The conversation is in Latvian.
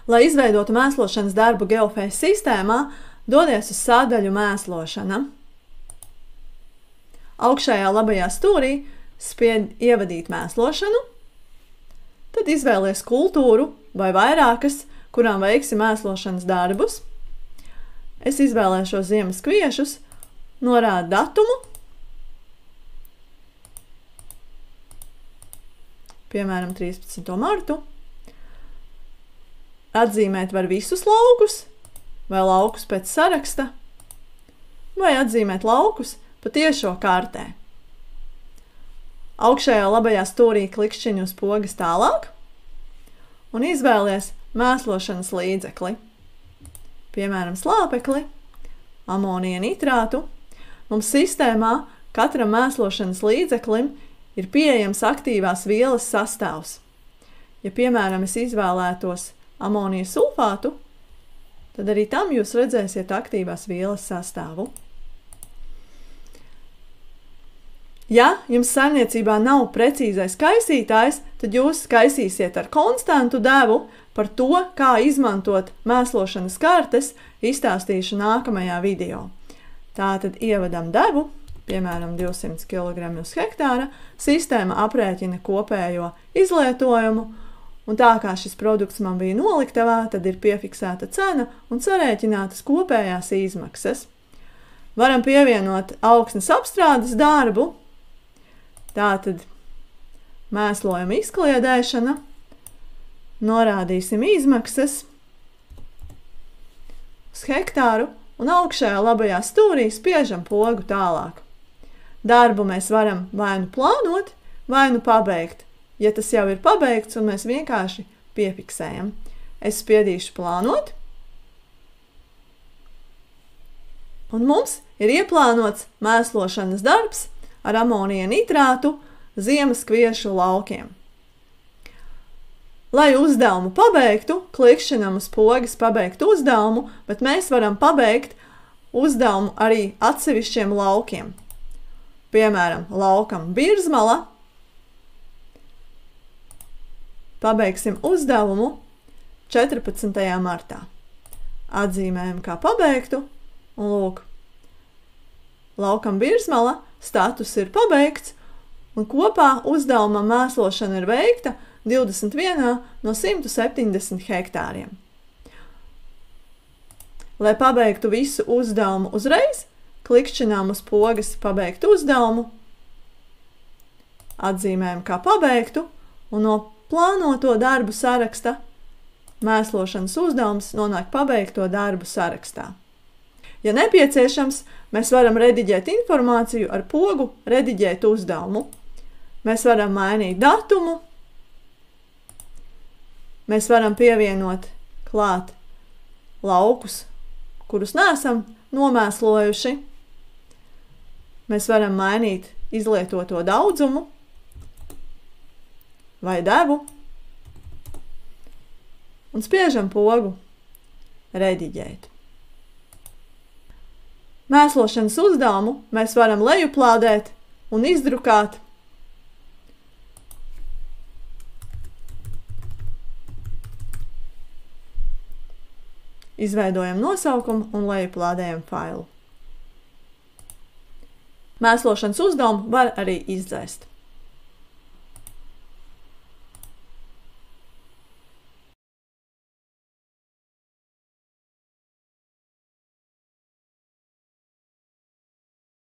Lai izveidotu mēslošanas darbu GeoFace sistēmā, dodies uz sādaļu mēslošana. Augšējā labajā stūrī spied ievadīt mēslošanu, tad izvēlies kultūru vai vairākas, kurām veiksi mēslošanas darbus. Es izvēlēšos ziemas kviešus, norādu datumu, piemēram 13. martu. Atzīmēt var visus laukus, vai laukus pēc saraksta, vai atzīmēt laukus pa tiešo kartē. Augšējā labajā stūrī klikšķiņu uz pogas tālāk un izvēlies mēslošanas līdzekli, piemēram slāpekli, amonija nitrātu. Mums sistēmā katram mēslošanas līdzeklim ir pieejams aktīvās vielas sastāvs. Ja, piemēram, es izvēlētos amonija sulfātu, tad arī tam jūs redzēsiet aktīvās vielas sastāvu. Ja jums saimniecībā nav precīzais kaisītājs, tad jūs kaisīsiet ar konstantu devu. Par to, kā izmantot mēslošanas kartes, izstāstīšu nākamajā video. Tātad ievadam devu, piemēram 200 kg uz hektāra, sistēma aprēķina kopējo izlietojumu, un tā kā šis produkts man bija noliktavā, tad ir piefiksēta cena un sarēķinātas kopējās izmaksas. Varam pievienot augsnes apstrādes darbu, tātad mēslojuma izkliedēšana, norādīsim izmaksas uz hektāru un augšējā labajā stūrī spiežam pogu tālāk. Darbu mēs varam vai nu plānot, vai nu pabeigt. Ja tas jau ir pabeigts un mēs vienkārši piefiksējam. Es spiedīšu plānot. Un mums ir ieplānots mēslošanas darbs ar amonija nitrātu ziemas kviešu laukiem. Lai uzdevumu pabeigtu, klikšķinam uz pogas pabeigt uzdevumu, bet mēs varam pabeigt uzdevumu arī atsevišķiem laukiem. Piemēram, laukam Birzmala. Pabeigsim uzdevumu 14. martā. Atzīmējam kā pabeigtu, un lūk, laukam Birzmala status ir pabeigts, un kopā uzdevuma mēslošana ir veikta 21 no 170 hektāriem. Lai pabeigtu visu uzdevumu uzreiz, klikšķinām uz pogas pabeigt uzdevumu, atzīmējam kā pabeigtu, un no plānoto darbu saraksta mēslošanas uzdevums nonāk pabeigto darbu sarakstā. Ja nepieciešams, mēs varam rediģēt informāciju ar pogu rediģēt uzdevumu. Mēs varam mainīt datumu, mēs varam pievienot klāt laukus, kurus neesam nomēslojuši. Mēs varam mainīt izlietoto daudzumu vai devu un spiežam pogu rediģēt. Mēslošanas uzdevumu mēs varam lejuplādēt un izdrukāt. Izveidojam nosaukumu un lejuplādējam failu. Mēslošanas uzdevumu var arī izdzēst.